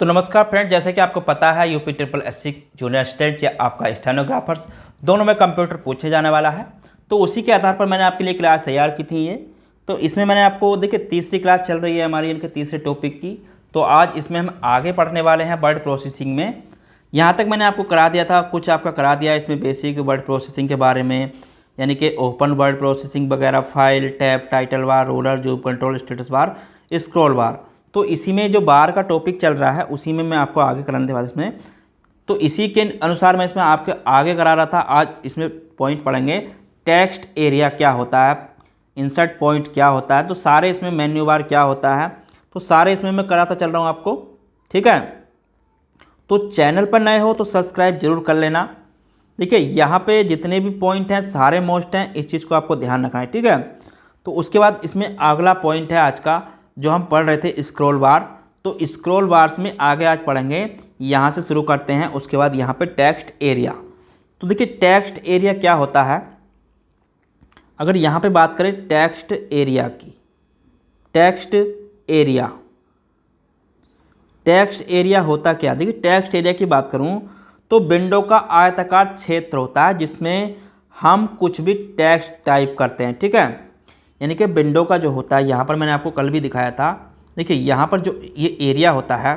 तो नमस्कार फ्रेंड, जैसे कि आपको पता है UP triple SC junior assistant या आपका स्टेनोग्राफर्स दोनों में कंप्यूटर पूछे जाने वाला है। तो उसी के आधार पर मैंने आपके लिए क्लास तैयार की थी ये। तो इसमें मैंने आपको देखिए तीसरी क्लास चल रही है हमारी इनके तीसरे टॉपिक की। तो आज इसमें हम आगे पढ़ने वाले हैं वर्ड प्रोसेसिंग में। यहाँ तक मैंने आपको करा दिया था, कुछ आपका करा दिया इसमें बेसिक वर्ड प्रोसेसिंग के बारे में, यानी कि ओपन वर्ड प्रोसेसिंग वगैरह, file, tab, title bar, roller, zoom control, status bar, scroll बार। तो इसी में जो बार का टॉपिक चल रहा है उसी में मैं आपको आगे कराने वाला इसमें। तो इसी के अनुसार मैं इसमें आपके आगे करा रहा था। आज इसमें पॉइंट पढ़ेंगे। टेक्स्ट एरिया क्या होता है, इंसर्ट पॉइंट क्या होता है, तो सारे इसमें मेन्यू बार क्या होता है, तो सारे इसमें मैं कराता चल रहा हूँ आपको। ठीक है, तो चैनल पर नए हो तो सब्सक्राइब जरूर कर लेना। देखिए यहाँ पे जितने भी पॉइंट हैं सारे मोस्ट हैं, इस चीज़ को आपको ध्यान रखना है। ठीक है, तो उसके बाद इसमें अगला पॉइंट है आज का जो हम पढ़ रहे थे, स्क्रॉल बार। तो स्क्रॉल बार्स में आगे आज पढ़ेंगे, यहाँ से शुरू करते हैं। उसके बाद यहाँ पे टेक्स्ट एरिया। तो देखिए टेक्स्ट एरिया क्या होता है। अगर यहाँ पे बात करें टेक्स्ट एरिया की, टेक्स्ट एरिया होता क्या। देखिए टेक्स्ट एरिया की बात करूँ तो विंडो का आयताकार क्षेत्र होता है जिसमें हम कुछ भी टेक्स्ट टाइप करते हैं। ठीक है, यानी कि विंडो का जो होता है, यहाँ पर मैंने आपको कल भी दिखाया था। देखिए यहाँ पर जो ये एरिया होता है,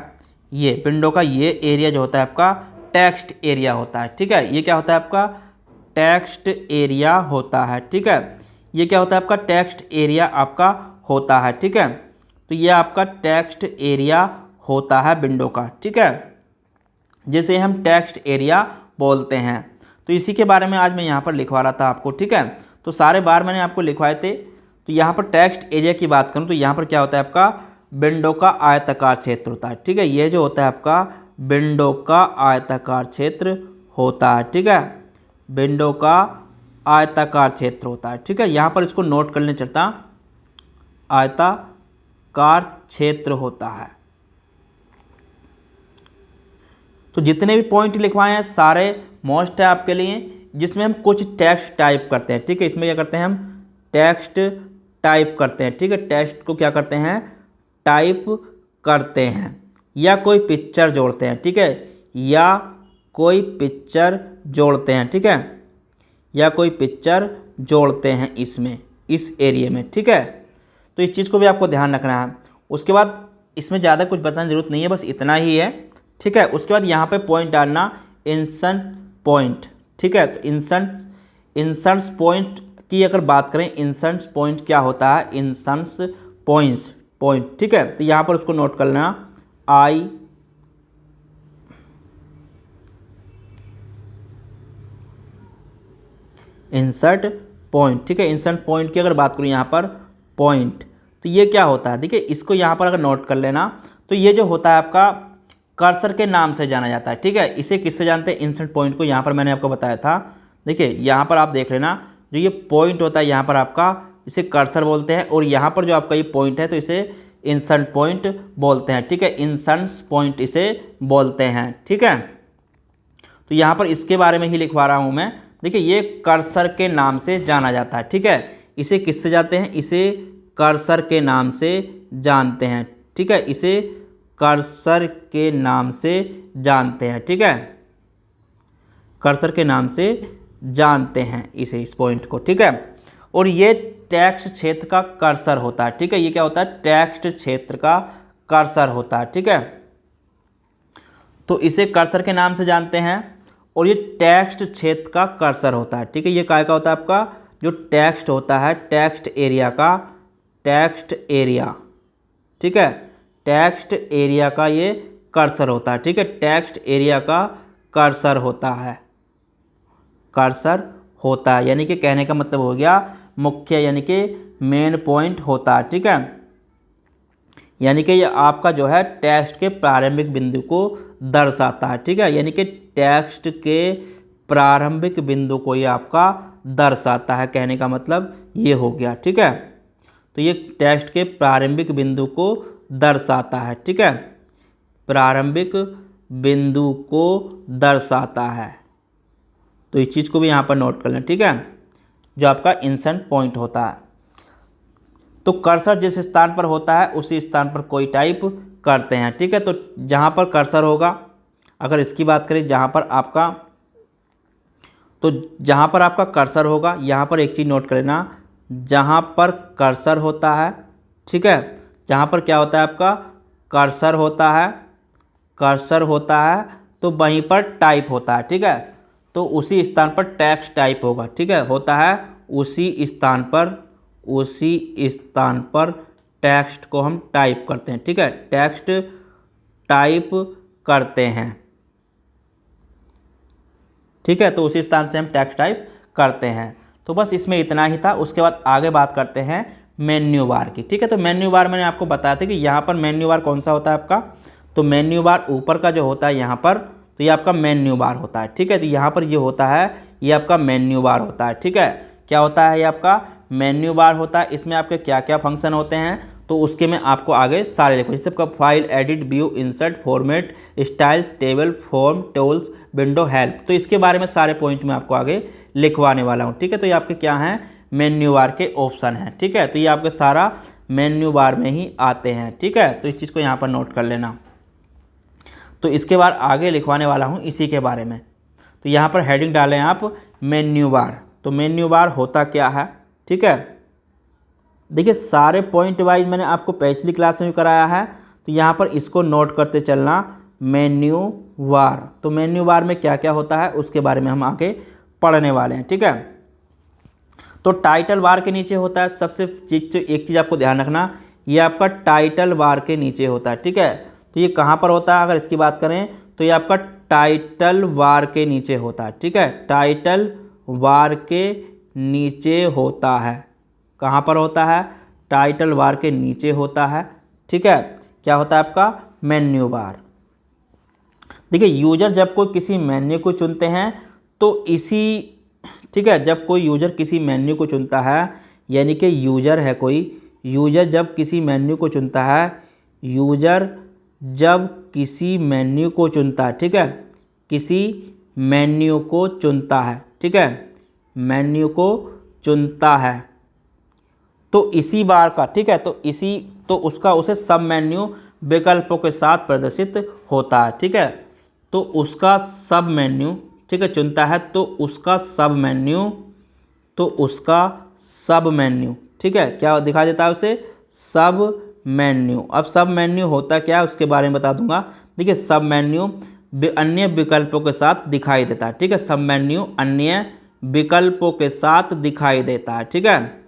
ये विंडो का ये एरिया जो होता है आपका टेक्स्ट एरिया होता है। ठीक है, ये क्या होता है आपका टेक्स्ट एरिया होता है। ठीक है, ये क्या होता है आपका टेक्स्ट एरिया आपका होता है। ठीक है, तो ये आपका टेक्स्ट एरिया होता है विंडो का। ठीक है, जिसे हम टेक्स्ट एरिया बोलते हैं। तो इसी के बारे में आज मैं यहाँ पर लिखवा रहा था आपको। ठीक है, तो सारे बार मैंने आपको लिखवाए थे। तो यहाँ पर टेक्स्ट एरिया की बात करूँ तो यहाँ पर क्या होता है आपका विंडो का आयताकार क्षेत्र होता है। ठीक है, ये जो होता है आपका विंडो का आयताकार क्षेत्र होता है। ठीक है, विंडो का आयताकार क्षेत्र होता है। ठीक है, यहाँ पर इसको नोट कर लें चलता, आयताकार क्षेत्र होता है। तो जितने भी पॉइंट लिखवाए हैं सारे मोस्ट है आपके लिए, जिसमें हम कुछ टेक्स्ट टाइप करते हैं। ठीक है, इसमें क्या करते हैं हम टेक्स्ट टाइप करते हैं। ठीक है, टेक्स्ट को क्या करते हैं टाइप करते हैं, या कोई पिक्चर जोड़ते हैं। ठीक है, या कोई पिक्चर जोड़ते हैं। ठीक है, या कोई पिक्चर जोड़ते हैं इसमें, इस एरिया में। ठीक है, तो इस चीज़ को भी आपको ध्यान रखना है। उसके बाद इसमें ज़्यादा कुछ बताने की ज़रूरत नहीं है, बस इतना ही है। ठीक है, उसके बाद यहाँ पे पॉइंट डालना इंसर्ट पॉइंट। ठीक है, तो इंसर्ट पॉइंट की अगर बात करें, इंसर्ट पॉइंट क्या होता है, इंसर्ट पॉइंट। ठीक है, तो यहाँ पर उसको नोट कर लेना, आई इंसर्ट पॉइंट। ठीक है, इंसर्ट पॉइंट की अगर बात करूँ यहाँ पर पॉइंट, तो ये क्या होता है। देखिए इसको यहाँ पर अगर नोट कर लेना, तो ये जो होता है आपका कर्सर के नाम से जाना जाता है। ठीक है, इसे किससे जानते हैं, इंसर्ट पॉइंट को। यहाँ पर मैंने आपको बताया था। देखिए यहाँ पर आप देख लेना, जो ये पॉइंट होता है यहाँ पर आपका, इसे कर्सर बोलते हैं, और यहाँ पर जो आपका ये पॉइंट है तो इसे इंसर्ट पॉइंट बोलते हैं। ठीक है, इंसर्ट पॉइंट इसे बोलते हैं। ठीक है, तो यहाँ पर इसके बारे में ही लिखवा रहा हूँ मैं। देखिए ये कर्सर के नाम से जाना जाता है। ठीक है, इसे किससे जानते हैं, इसे कर्सर के नाम से जानते हैं। ठीक है, इसे कर्सर के नाम से जानते हैं। ठीक है, कर्सर के नाम से जानते हैं इसे, इस पॉइंट को। ठीक है, और ये टेक्स्ट क्षेत्र का कर्सर होता है। ठीक है, ये क्या होता है टेक्स्ट क्षेत्र का कर्सर होता है। ठीक है, तो इसे कर्सर के नाम से जानते हैं, और ये टेक्स्ट क्षेत्र का कर्सर होता है। ठीक है, ये काय का होता है आपका जो टेक्स्ट होता है, टेक्स्ट एरिया का, टेक्स्ट एरिया। ठीक है, टेक्स्ट एरिया का ये कर्सर होता है। ठीक है, टेक्स्ट एरिया का कर्सर होता है, कर्सर होता है, यानी कि कहने का मतलब हो गया मुख्य, यानी कि मेन पॉइंट होता है। ठीक है, यानी कि ये आपका जो है टेक्स्ट के प्रारंभिक बिंदु को दर्शाता है। ठीक है, यानी कि टेक्स्ट के प्रारंभिक बिंदु को ये आपका दर्शाता है, कहने का मतलब ये हो गया। ठीक है, तो ये टेक्स्ट के प्रारंभिक बिंदु को दर्शाता है। ठीक है, प्रारंभिक बिंदु को दर्शाता है, तो इस चीज़ को भी यहाँ पर नोट कर लें। ठीक है, जो आपका इंसर्ट पॉइंट होता है। तो कर्सर जिस स्थान पर होता है उसी स्थान पर कोई टाइप करते हैं। ठीक है, तो जहाँ पर कर्सर होगा, अगर इसकी बात करें जहाँ पर आपका, तो जहाँ पर आपका कर्सर होगा, यहाँ पर एक चीज़ नोट कर लेना, जहाँ पर कर्सर होता है, ठीक है, जहाँ पर क्या होता है आपका कर्सर होता है, कर्सर होता है, तो वहीं पर टाइप होता है। ठीक है, तो उसी स्थान पर टेक्स्ट टाइप होगा। ठीक है, होता है उसी स्थान पर, उसी स्थान पर टेक्स्ट को हम टाइप करते हैं। ठीक है, टेक्स्ट टाइप करते हैं। ठीक है, तो उसी स्थान से हम टेक्स्ट टाइप करते हैं। तो बस इसमें इतना ही था। उसके बाद आगे बात करते हैं मेन्यू बार की। ठीक है, तो मेन्यू बार मैंने आपको बताया था कि यहाँ पर मेन्यू बार कौन सा होता है आपका, तो मेन्यू बार ऊपर का जो होता है यहाँ पर, तो ये आपका मेन्यू बार होता है। ठीक है, तो यहाँ पर ये होता है, ये आपका मेन्यू बार होता है। ठीक है, क्या होता है ये आपका मेन्यू बार होता है। इसमें आपके क्या क्या फंक्शन होते हैं, तो उसके मैं आपको आगे सारे लिखूँ। जैसे आपका file, edit, view, insert, format, style, table, form, tools, window, help, तो इसके बारे में सारे पॉइंट मैं आपको आगे लिखवाने वाला हूँ। ठीक है, तो ये आपके क्या हैं, मेन्यू बार के ऑप्शन हैं। ठीक है, तो ये आपके सारा मेन्यू बार में ही आते हैं। ठीक है, तो इस चीज़ को यहाँ पर नोट कर लेना। तो इसके बाद आगे लिखवाने वाला हूँ इसी के बारे में। तो यहाँ पर हेडिंग डालें आप मेन्यू बार। तो मेन्यू बार होता क्या है, ठीक है, देखिए सारे पॉइंट वाइज मैंने आपको पिछली क्लास में भी कराया है, तो यहाँ पर इसको नोट करते चलना, मेन्यू बार। तो मेन्यू बार में क्या क्या होता है उसके बारे में हम आगे पढ़ने वाले हैं। ठीक है, तो टाइटल बार के नीचे होता है सबसे एक चीज़ आपको ध्यान रखना, ये आपका टाइटल बार के नीचे होता है। ठीक है, तो ये कहाँ पर होता है, अगर इसकी बात करें तो ये आपका टाइटल बार के नीचे होता है। ठीक है, टाइटल बार के नीचे होता है। कहाँ पर होता है, टाइटल बार के नीचे होता है। ठीक है, क्या होता है आपका मेन्यू बार। देखिए यूजर जब कोई किसी मेन्यू को चुनते हैं तो इसी, ठीक है, जब कोई यूजर किसी मेन्यू को चुनता है, यानी कि यूजर है कोई, यूजर जब किसी मेन्यू को चुनता है, यूजर जब किसी मेन्यू को चुनता है, ठीक है, किसी मेन्यू को चुनता है, ठीक है, मेन्यू को चुनता है, तो इसी बार का, ठीक है, तो उसका उसे सब मेन्यू विकल्पों के साथ प्रदर्शित होता है। ठीक है, तो उसका सब मेन्यू, ठीक है, चुनता है तो उसका सब मेन्यू, तो उसका सब मेन्यू, ठीक है, क्या दिखा देता है उसे, सब मेन्यू। अब सब मेन्यू होता क्या है उसके बारे में बता दूंगा। देखिए सब मेन्यू अन्य विकल्पों के साथ दिखाई देता है। ठीक है, सब मेन्यू अन्य विकल्पों के साथ दिखाई देता है। ठीक है,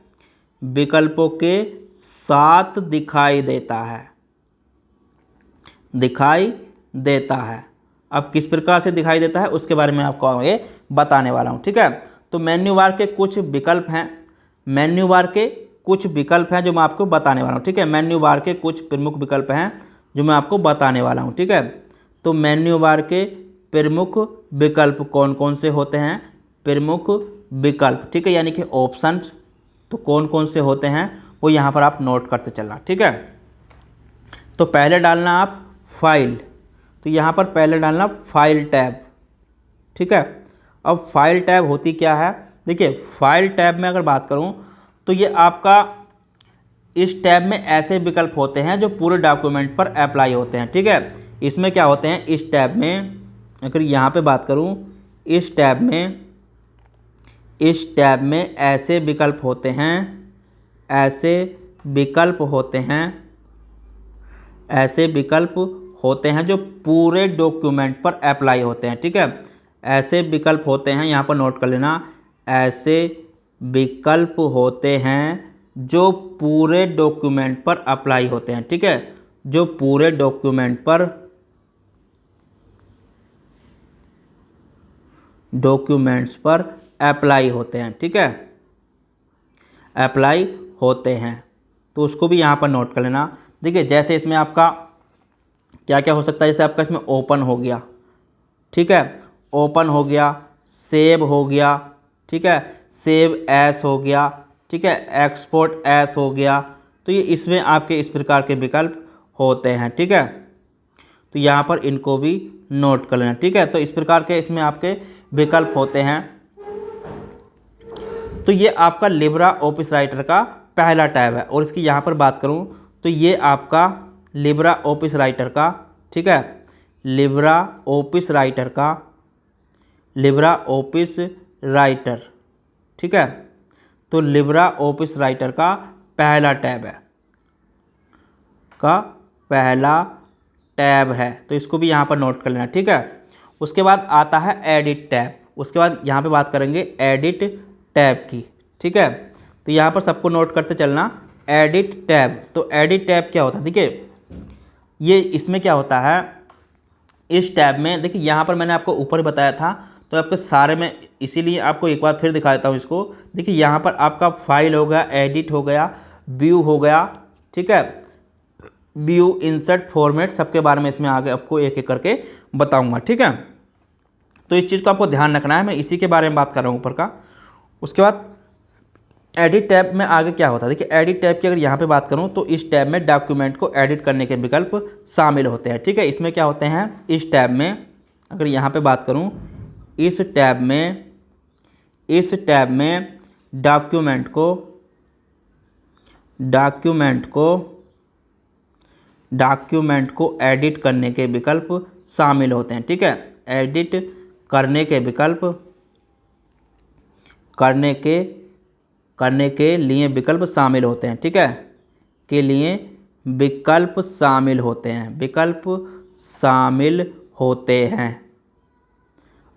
विकल्पों के साथ दिखाई देता है, दिखाई देता है। अब किस प्रकार से दिखाई देता है उसके बारे में आपको आगे बताने वाला हूँ। ठीक है, तो मेन्यू बार के कुछ विकल्प हैं, मेन्यू बार के कुछ विकल्प हैं जो मैं आपको बताने वाला हूँ। ठीक है, मेन्यू बार के कुछ प्रमुख विकल्प हैं जो मैं आपको बताने वाला हूँ। ठीक है, तो मेन्यू बार के प्रमुख विकल्प कौन कौन से होते हैं, प्रमुख विकल्प, ठीक है, यानी कि ऑप्शन, तो कौन कौन से होते हैं वो यहाँ पर आप नोट करते चलना। ठीक है, तो पहले डालना आप फाइल, तो यहाँ पर पहले डालना फाइल टैब। ठीक है, अब फाइल टैब होती क्या है, देखिए फाइल टैब में अगर बात करूँ तो ये आपका इस टैब में ऐसे विकल्प होते हैं जो पूरे डॉक्यूमेंट पर अप्लाई होते हैं। ठीक है, इसमें क्या होते हैं, इस टैब में अगर यहाँ पे बात करूँ, इस टैब में ऐसे विकल्प होते हैं, ऐसे विकल्प होते हैं, ऐसे विकल्प होते हैं जो पूरे डॉक्यूमेंट पर अप्लाई होते हैं। ठीक है, ऐसे विकल्प होते हैं, यहाँ पर नोट कर लेना, ऐसे विकल्प होते हैं जो पूरे डॉक्यूमेंट पर अप्लाई होते हैं। ठीक है, जो पूरे डॉक्यूमेंट पर डॉक्यूमेंट्स पर अप्लाई होते हैं। ठीक है, अप्लाई होते हैं, तो उसको भी यहाँ पर नोट कर लेना। देखिए जैसे इसमें आपका क्या क्या हो सकता है, जैसे आपका इसमें ओपन हो गया, ठीक है, ओपन हो गया, सेव हो गया, ठीक है, सेव एस हो गया, ठीक है, एक्सपोर्ट एस हो गया, तो ये इसमें आपके इस प्रकार के विकल्प होते हैं। ठीक है, तो यहाँ पर इनको भी नोट कर लेना। ठीक है, तो इस प्रकार के इसमें आपके विकल्प होते हैं। तो ये आपका लिब्रा ऑफिस राइटर का पहला टैब है, और इसकी यहाँ पर बात करूँ तो ये आपका लिब्रा ऑफिस राइटर का, ठीक है, लिब्रा ऑफिस राइटर का, लिब्रा ऑफिस राइटर, ठीक है। तो लिब्रा ऑफिस राइटर का पहला टैब है, का पहला टैब है, तो इसको भी यहाँ पर नोट कर लेना, ठीक है। उसके बाद आता है एडिट टैब, उसके बाद यहाँ पे बात करेंगे एडिट टैब की, ठीक है। तो यहाँ पर सबको नोट करते चलना, एडिट टैब। तो एडिट टैब क्या होता है, देखिए ये इसमें क्या होता है, इस टैब में देखिए यहाँ पर मैंने आपको ऊपर बताया था, तो आपके सारे में इसीलिए आपको एक बार फिर दिखा देता हूँ इसको। देखिए यहाँ पर आपका फाइल हो गया, एडिट हो गया, व्यू हो गया, ठीक है, व्यू, इंसर्ट, फॉर्मेट, सबके बारे में इसमें आगे आपको एक एक करके बताऊंगा, ठीक है। तो इस चीज़ को आपको ध्यान रखना है, मैं इसी के बारे में बात कर रहा हूँ ऊपर का। उसके बाद एडिट टैब में आगे क्या होता है, देखिए एडिट टैब की अगर यहाँ पे बात करूँ तो इस टैब में डॉक्यूमेंट को एडिट करने के विकल्प शामिल होते हैं, ठीक है। इसमें क्या होते हैं, इस टैब में अगर यहाँ पे बात करूँ, इस टैब में डॉक्यूमेंट को एडिट करने के विकल्प शामिल होते हैं, ठीक है। एडिट करने के विकल्प करने के लिए विकल्प शामिल होते हैं, ठीक है, के लिए विकल्प शामिल होते हैं, विकल्प शामिल होते हैं।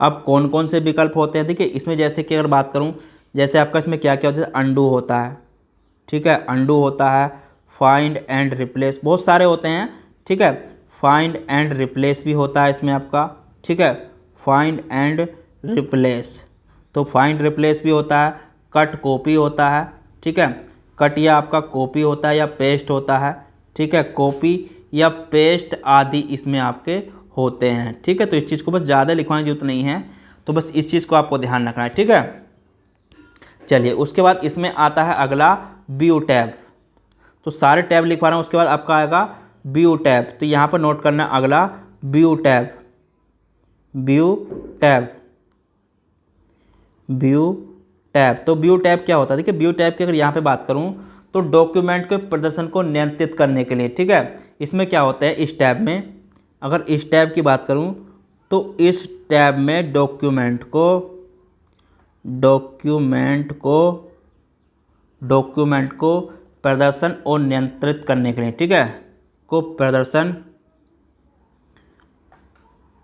अब कौन कौन से विकल्प होते हैं, देखिए इसमें जैसे कि अगर बात करूं, जैसे आपका इसमें क्या क्या होता है, अंडू होता है, ठीक है, अंडू होता है, फाइंड एंड रिप्लेस, बहुत सारे होते हैं, ठीक है। फाइंड एंड रिप्लेस भी होता है इसमें आपका, ठीक है, फाइंड एंड रिप्लेस, तो फाइंड रिप्लेस भी होता है, कट कॉपी होता है, ठीक है, कट या आपका कॉपी होता है या पेस्ट होता है, ठीक है, कॉपी या पेस्ट आदि इसमें आपके होते हैं, ठीक है। तो इस चीज़ को बस ज़्यादा लिखवाने की जरूरत नहीं है, तो बस इस चीज़ को आपको ध्यान रखना है, ठीक है। चलिए उसके बाद इसमें आता है अगला व्यू टैब, तो सारे टैब लिखवा रहा हूँ, उसके बाद आपका आएगा व्यू टैब। तो यहाँ पर नोट करना अगला view tab, view tab, view tab. तो व्यू टैब क्या होता है, देखिए व्यू टैब की अगर यहाँ पे बात करूँ तो डॉक्यूमेंट के प्रदर्शन को नियंत्रित करने के लिए, ठीक है। इसमें क्या होता है, इस टैब में अगर इस टैब की बात करूँ तो इस टैब में डॉक्यूमेंट को प्रदर्शन और नियंत्रित करने के लिए, ठीक है, को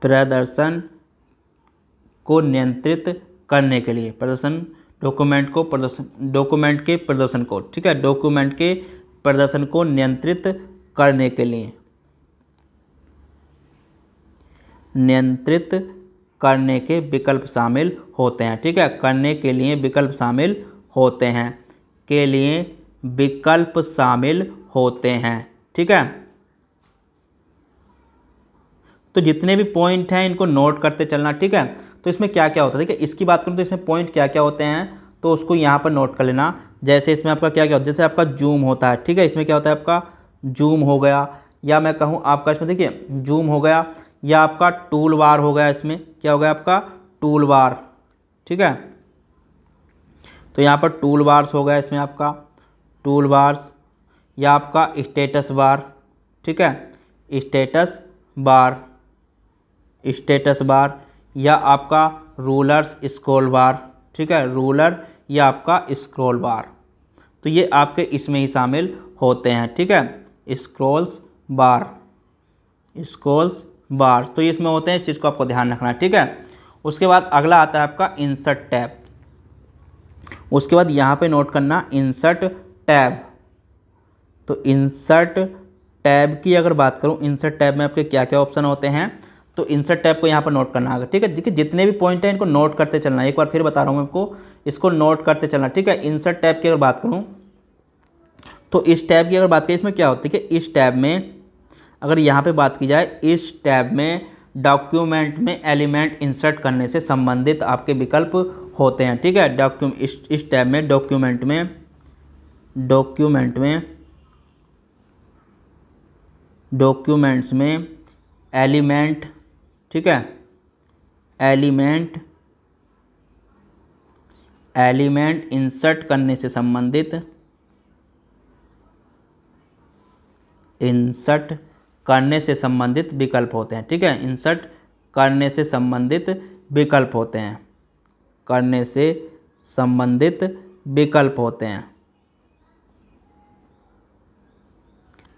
प्रदर्शन को नियंत्रित करने के लिए, डॉक्यूमेंट के प्रदर्शन को, ठीक है, डॉक्यूमेंट के प्रदर्शन को नियंत्रित करने के लिए, नियंत्रित करने के विकल्प शामिल होते हैं, ठीक है, करने के लिए विकल्प शामिल होते हैं, के लिए विकल्प शामिल होते हैं, ठीक है। तो जितने भी पॉइंट हैं इनको नोट करते चलना, ठीक है। तो इसमें क्या क्या होता है, देखिए इसकी बात करूँ तो इसमें पॉइंट क्या क्या होते हैं, तो उसको यहाँ पर नोट कर लेना। जैसे इसमें आपका क्या क्या होता है, जैसे आपका जूम होता है, ठीक है, इसमें क्या होता है आपका जूम हो गया, या मैं कहूँ आपका इसमें देखिए जूम हो गया, या आपका टूल बार हो गया, इसमें क्या हो गया आपका टूल बार, ठीक है। तो यहाँ पर टूल बार्स हो गया, इसमें आपका टूल बार्स, या आपका स्टेटस बार, ठीक है, स्टेटस बार, या आपका रूलर्स स्क्रॉल बार, ठीक है, रूलर या आपका स्क्रॉल बार, तो ये आपके इसमें ही शामिल होते हैं, ठीक है, स्क्रॉल्स बार्स, तो ये इसमें होते हैं, इस चीज़ को आपको ध्यान रखना है, ठीक है। उसके बाद अगला आता है आपका इंसर्ट टैब, उसके बाद यहाँ पे नोट करना इंसर्ट टैब। तो इंसर्ट टैब की अगर बात करूँ, इंसर्ट टैब में आपके क्या क्या ऑप्शन होते हैं, तो इंसर्ट टैब को यहाँ पर नोट करना आगे, ठीक है। देखिए जितने भी पॉइंट हैं इनको नोट करते चलना, एक बार फिर बता रहा हूँ आपको, इसको नोट करते चलना, ठीक है। इंसर्ट टैब की अगर बात करूँ तो इस टैब की अगर बात करें, इसमें क्या होती है कि इस टैब में अगर यहाँ पे बात की जाए, इस टैब में डॉक्यूमेंट में एलिमेंट इंसर्ट करने से संबंधित आपके विकल्प होते हैं, ठीक है। इस टैब में डॉक्यूमेंट्स में एलिमेंट, ठीक है, एलिमेंट इंसर्ट करने से संबंधित इंसर्ट करने से संबंधित विकल्प होते हैं। ठीक है, इंसर्ट करने से संबंधित विकल्प होते हैं, करने से संबंधित विकल्प होते हैं,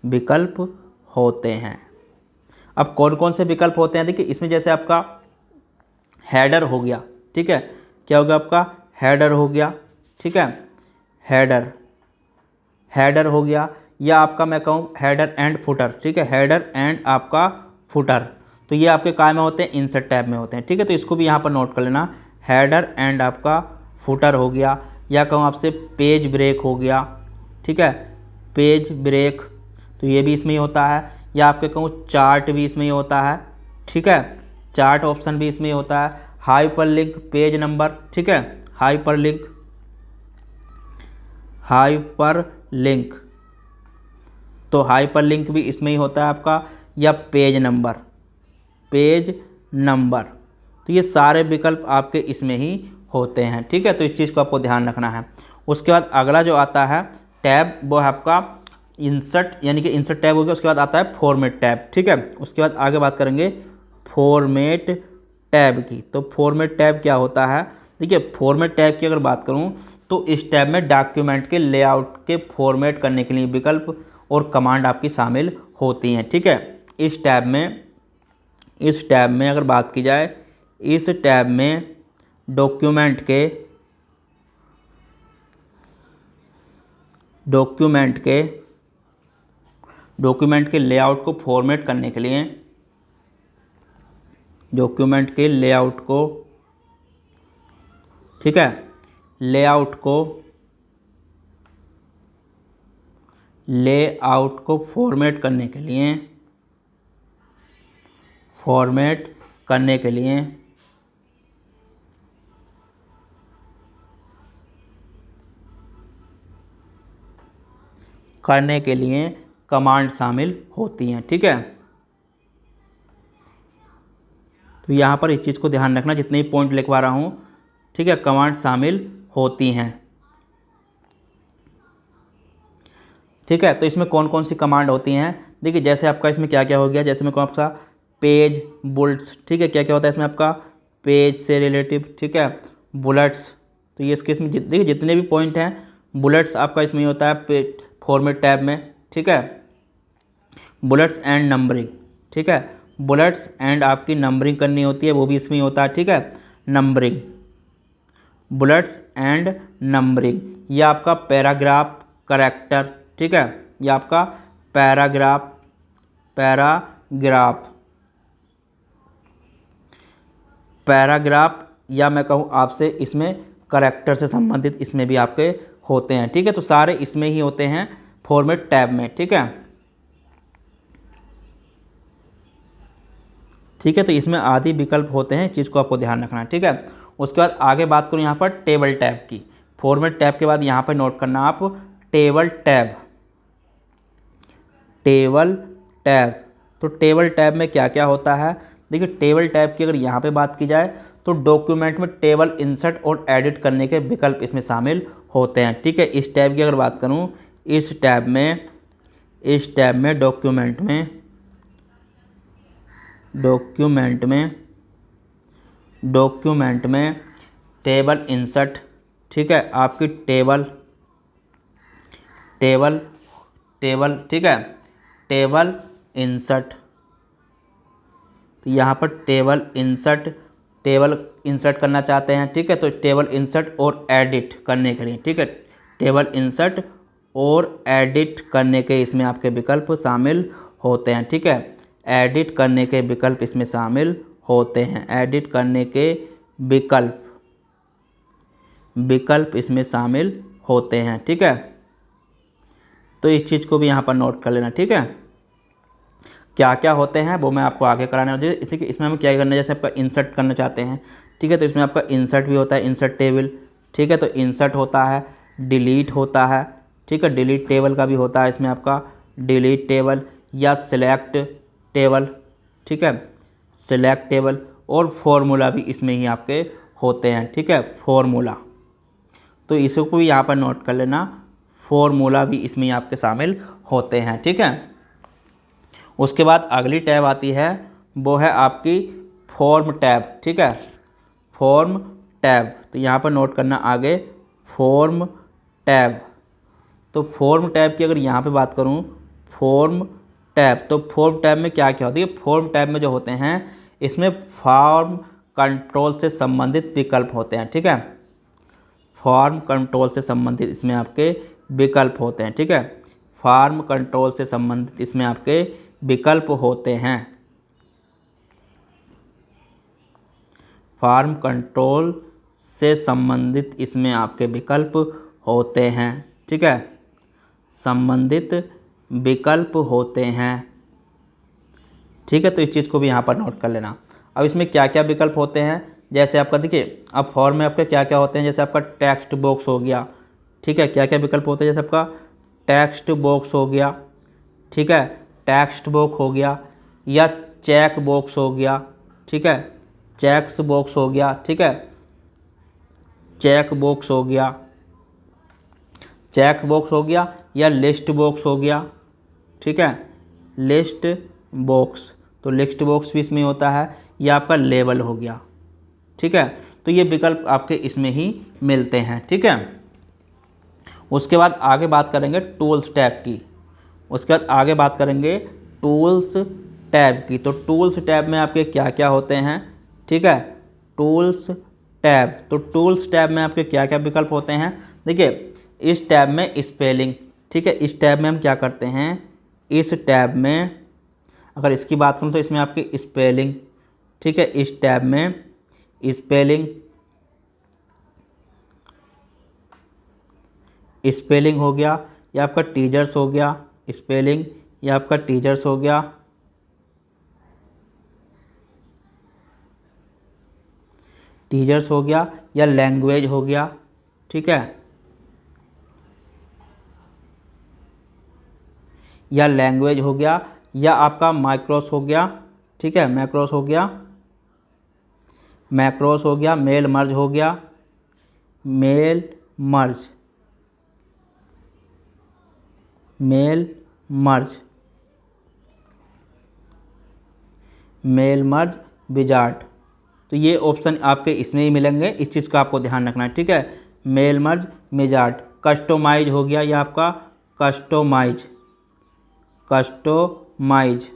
विकल्प होते हैं। अब कौन कौन से विकल्प होते हैं, देखिए इसमें जैसे आपका हेडर हो गया। ठीक है, क्या हो गया आपका हेडर हो गया। ठीक है, हेडर, हेडर हो गया, या आपका मैं कहूँ हेडर एंड फुटर। ठीक है, हेडर एंड आपका फुटर, तो ये आपके काय में होते हैं, इंसर्ट टैब में होते हैं। ठीक है, तो इसको भी यहाँ पर नोट कर लेना, हेडर एंड आपका फुटर हो गया, या कहूँ आपसे पेज ब्रेक हो गया। ठीक है, पेज ब्रेक, तो ये भी इसमें ही होता है, या आपके कहूँ चार्ट भी इसमें ही होता है। ठीक है, चार्ट ऑप्शन भी इसमें ही होता है, हाइपरलिंक, पेज नंबर। ठीक है, हाइपरलिंक, हाइपरलिंक, तो हाइपरलिंक भी इसमें ही होता है आपका, या पेज नंबर, पेज नंबर, तो ये सारे विकल्प आपके इसमें ही होते हैं। ठीक है, तो इस चीज़ को आपको ध्यान रखना है। उसके बाद अगला जो आता है टैब, वो है आपका इंसर्ट, यानी कि इंसर्ट टैब हो गया। उसके बाद आता है फॉर्मेट टैब। ठीक है, उसके बाद आगे बात करेंगे फॉर्मेट टैब की। तो फॉर्मेट टैब क्या होता है, देखिए फॉर्मेट टैब की अगर बात करूं तो इस टैब में डॉक्यूमेंट के लेआउट के फॉर्मेट करने के लिए विकल्प और कमांड आपकी शामिल होती हैं। ठीक है, इस टैब में अगर बात की जाए, इस टैब में डॉक्यूमेंट के लेआउट को फॉर्मेट करने के लिए, डॉक्यूमेंट के लेआउट को, ठीक है, लेआउट को फॉर्मेट करने के लिए, कमांड शामिल होती हैं। ठीक है, तो यहाँ पर इस चीज़ को ध्यान रखना, जितने भी पॉइंट लिखवा रहा हूँ, ठीक है, कमांड शामिल होती हैं। ठीक है, तो इसमें कौन कौन सी कमांड होती हैं, देखिए जैसे आपका इसमें क्या क्या हो गया, जैसे मैं कहूँ आपका पेज बुलेट्स। ठीक है, क्या क्या होता है इसमें आपका पेज से रिलेटिव। ठीक है, बुलेट्स, तो ये इसके इसमें देखिए जितने भी पॉइंट हैं, बुलेट्स आपका इसमें ही होता है फॉर्मेट टैब में। ठीक है, बुलेट्स एंड नंबरिंग। ठीक है, बुलेट्स एंड आपकी नंबरिंग करनी होती है, वो भी इसमें ही होता है। ठीक है, नंबरिंग, बुलेट्स एंड नंबरिंग, ये आपका पैराग्राफ करेक्टर। ठीक है, ये आपका पैराग्राफ, या मैं कहूँ आपसे इसमें करेक्टर से संबंधित इसमें भी आपके होते हैं। ठीक है, तो सारे इसमें ही होते हैं फॉर्मेट टैब में। ठीक है, ठीक है, तो इसमें आदि विकल्प होते हैं, इस चीज़ को आपको ध्यान रखना है। ठीक है, उसके बाद आगे बात करूँ यहाँ पर टेबल टैब की। फॉर्मेट टैब के बाद यहाँ पर नोट करना आप टेबल टैब, तो टेबल टैब में क्या क्या होता है, देखिए टेबल टैब की अगर यहाँ पे बात की जाए तो डॉक्यूमेंट में टेबल इंसर्ट और एडिट करने के विकल्प इसमें शामिल होते हैं। ठीक है, इस टैब की अगर बात करूँ, इस टैब में डॉक्यूमेंट में टेबल इंसर्ट। ठीक है, आपकी टेबल, ठीक है, टेबल इंसर्ट, तो यहाँ पर टेबल इंसर्ट करना चाहते हैं। ठीक है, तो टेबल इंसर्ट और एडिट करने के लिए, ठीक है, टेबल इंसर्ट और एडिट करने के इसमें आपके विकल्प शामिल होते हैं। ठीक है, एडिट करने के विकल्प इसमें शामिल होते हैं, एडिट करने के विकल्प इसमें शामिल होते हैं। ठीक है, तो इस चीज़ को भी यहाँ पर नोट कर लेना। ठीक है, क्या क्या होते हैं वो मैं आपको आगे कराने वाला हूँ। इसलिए इसमें हम क्या करना है, जैसे आपका इंसर्ट करना चाहते हैं। ठीक है, तो इसमें आपका इंसर्ट भी होता है, इंसर्ट टेबल। ठीक है, तो इंसर्ट होता है, डिलीट होता है। ठीक है, डिलीट टेबल का भी होता है इसमें आपका डिलीट टेबल या सिलेक्ट टेबल। ठीक है, सिलेक्ट टेबल, और फॉर्मूला भी इसमें ही आपके होते हैं। ठीक है, फॉर्मूला, तो इसको भी यहाँ पर नोट कर लेना, फॉर्मूला भी इसमें ही आपके शामिल होते हैं। ठीक है, उसके बाद अगली टैब आती है, वो है आपकी फॉर्म टैब। ठीक है, फॉर्म टैब, तो यहाँ पर नोट करना आगे फॉर्म टैब। तो फॉर्म टैब की अगर यहाँ पे बात करूँ, फॉर्म टैब, तो फॉर्म टैब में क्या क्या होती है? फॉर्म टैब में जो होते हैं इसमें फॉर्म कंट्रोल से संबंधित विकल्प होते हैं। ठीक है, फॉर्म कंट्रोल से संबंधित इसमें आपके विकल्प होते हैं। ठीक है, फॉर्म कंट्रोल से संबंधित इसमें आपके विकल्प होते हैं। फॉर्म कंट्रोल से संबंधित इसमें आपके विकल्प होते हैं। ठीक है, संबंधित विकल्प होते हैं। ठीक है, तो इस चीज़ को भी यहाँ पर नोट कर लेना। अब इसमें क्या क्या विकल्प होते हैं, जैसे आपका देखिए, अब फॉर्म में आपके क्या क्या होते हैं, जैसे आपका टेक्स्ट बॉक्स हो गया। ठीक है, क्या क्या विकल्प होते हैं, जैसे आपका टेक्स्ट बॉक्स हो गया। ठीक है, टेक्स्ट बॉक्स हो गया, या चेक बॉक्स हो गया। ठीक है, चेक्स बॉक्स हो गया। ठीक है, चेक बॉक्स हो गया, चेक बॉक्स हो गया, या लिस्ट बॉक्स हो गया। ठीक है, लिस्ट बॉक्स, तो लिस्ट बॉक्स भी इसमें होता है, या आपका लेबल हो गया। ठीक है, तो ये विकल्प आपके इसमें ही मिलते हैं। ठीक है, उसके बाद आगे बात करेंगे टूल्स टैब की। उसके बाद आगे बात करेंगे टूल्स टैब की। तो टूल्स टैब में आपके क्या क्या होते हैं? ठीक है, टूल्स टैब, तो टूल्स टैब में आपके क्या क्या विकल्प होते हैं? देखिए, इस टैब में स्पेलिंग। ठीक है, इस टैब में हम क्या करते हैं, इस टैब में अगर इसकी बात करूँ तो इसमें आपकी स्पेलिंग। ठीक है, इस टैब में स्पेलिंग, स्पेलिंग हो गया, या आपका टीचर्स हो गया, स्पेलिंग, या आपका टीचर्स हो गया, टीचर्स हो गया, या लैंग्वेज हो गया। ठीक है, या लैंग्वेज हो गया, या आपका माइक्रोस हो गया। ठीक है, मैक्रोस हो गया, मैक्रोस हो गया, मेल मर्ज हो गया, mail merge, mail merge, mail merge wizard. तो ये ऑप्शन आपके इसमें ही मिलेंगे, इस चीज़ का आपको ध्यान रखना है। ठीक है, मेल मर्ज विजार्ड। कस्टमाइज हो गया, या आपका कस्टमाइज, कस्टमाइज,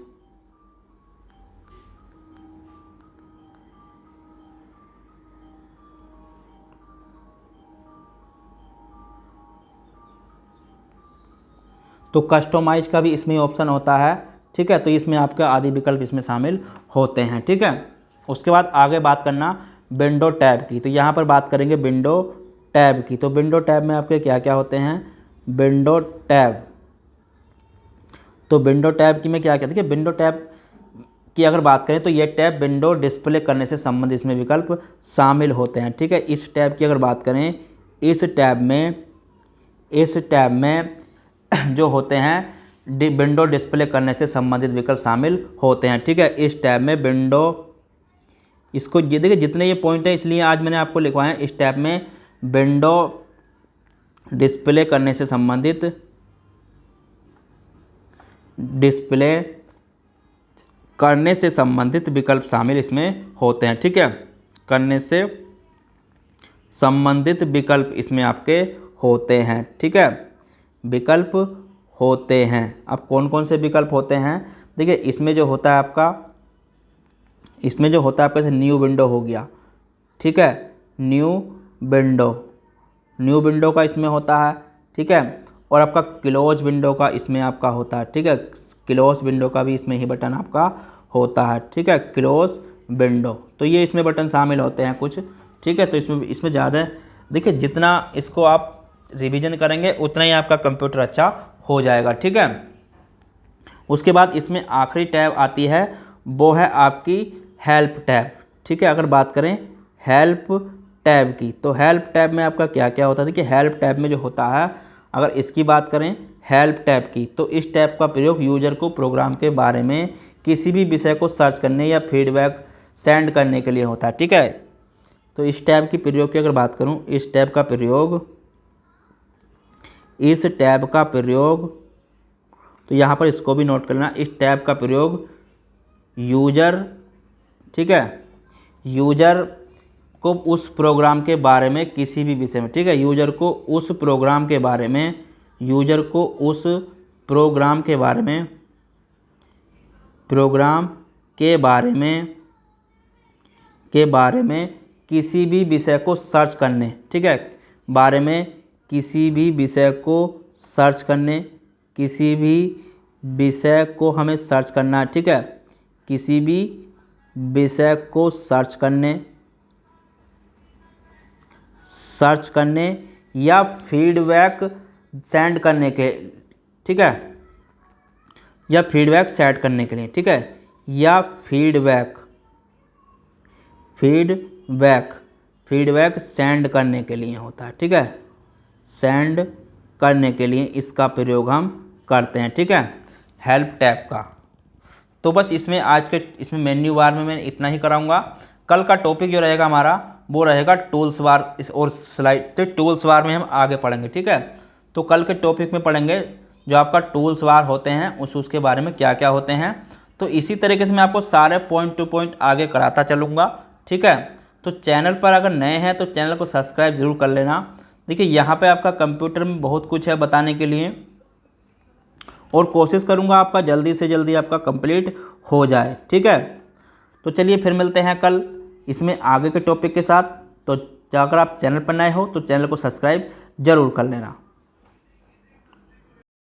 तो कस्टमाइज का भी इसमें ऑप्शन होता है। ठीक है, तो इसमें आपका आदि विकल्प इसमें शामिल होते हैं। ठीक है, उसके बाद आगे बात करना विंडो टैब की। तो यहाँ पर बात करेंगे विंडो टैब की। तो विंडो टैब में आपके क्या क्या होते हैं? विंडो टैब, तो विंडो टैब की में क्या क्या, देखिए विंडो टैब की अगर बात करें तो ये टैब विंडो डिस्प्ले करने से संबंधित इसमें विकल्प शामिल होते हैं। ठीक है, इस टैब की अगर बात करें, इस टैब में जो होते हैं विंडो डिस्प्ले करने से संबंधित विकल्प शामिल होते हैं। ठीक है, इस टैब में विंडो, इसको ये देखिए जितने ये पॉइंट हैं इसलिए आज मैंने आपको लिखवाए हैं। इस टैब में विंडो डिस्प्ले करने से संबंधित, डिस्प्ले करने से संबंधित विकल्प शामिल इसमें होते हैं। ठीक है, करने से संबंधित विकल्प इसमें आपके होते हैं। ठीक है, विकल्प होते हैं। अब कौन कौन से विकल्प होते हैं? देखिए, इसमें जो होता है आपका, इसमें जो होता है आपका जैसे न्यू विंडो हो गया। ठीक है, न्यू विंडो, न्यू विंडो का इसमें होता है। ठीक है, और आपका क्लोज विंडो का इसमें आपका होता है। ठीक है, क्लोज विंडो का भी इसमें ही बटन आपका होता है। ठीक है, क्लोज विंडो, तो ये इसमें बटन शामिल होते हैं कुछ। ठीक है, तो इसमें ज़्यादा देखिए, जितना इसको आप रिवीजन करेंगे उतना ही आपका कंप्यूटर अच्छा हो जाएगा। ठीक है, उसके बाद इसमें आखिरी टैब आती है, वो है आपकी हेल्प टैब। ठीक है, अगर बात करें हेल्प टैब की, तो हेल्प टैब में आपका क्या क्या होता है? देखिए, हेल्प टैब में जो होता है, अगर इसकी बात करें हेल्प टैब की, तो इस टैब का प्रयोग यूजर को प्रोग्राम के बारे में किसी भी विषय को सर्च करने या फीडबैक सेंड करने के लिए होता है। ठीक है, तो इस टैब की प्रयोग की अगर बात करूं, इस टैब का प्रयोग तो यहाँ पर इसको भी नोट करना। इस टैब का प्रयोग यूजर, ठीक है, यूजर को उस प्रोग्राम के बारे में किसी भी विषय में, ठीक है, यूजर को उस प्रोग्राम के बारे में, यूजर को उस प्रोग्राम के बारे में, प्रोग्राम के बारे में किसी भी विषय को सर्च करने, ठीक है, बारे में किसी भी विषय को सर्च करने, किसी भी विषय को हमें सर्च करना है, ठीक है, किसी भी विषय को सर्च करने या फीडबैक सेंड करने के, ठीक है, या फीडबैक सेट करने के लिए, ठीक है, या फीडबैक सेंड करने के लिए होता है, ठीक है, सेंड करने के लिए इसका प्रयोग हम करते हैं, ठीक है, हेल्प टैब का। तो बस इसमें इसमें मेन्यू बार में मैं इतना ही कराऊंगा। कल का टॉपिक जो रहेगा हमारा वो रहेगा टूल्स बार और स्लाइड, तो टूल्स बार में हम आगे पढ़ेंगे, ठीक है। तो कल के टॉपिक में पढ़ेंगे जो आपका टूल्स बार होते हैं उसके बारे में क्या क्या होते हैं। तो इसी तरीके से मैं आपको सारे पॉइंट टू पॉइंट आगे कराता चलूँगा, ठीक है। तो चैनल पर अगर नए हैं तो चैनल को सब्सक्राइब जरूर कर लेना। देखिए यहाँ पे आपका कंप्यूटर में बहुत कुछ है बताने के लिए, और कोशिश करूँगा आपका जल्दी से जल्दी आपका कंप्लीट हो जाए, ठीक है। तो चलिए फिर मिलते हैं कल इसमें आगे के टॉपिक के साथ। तो अगर आप चैनल पर नए हो तो चैनल को सब्सक्राइब जरूर कर लेना।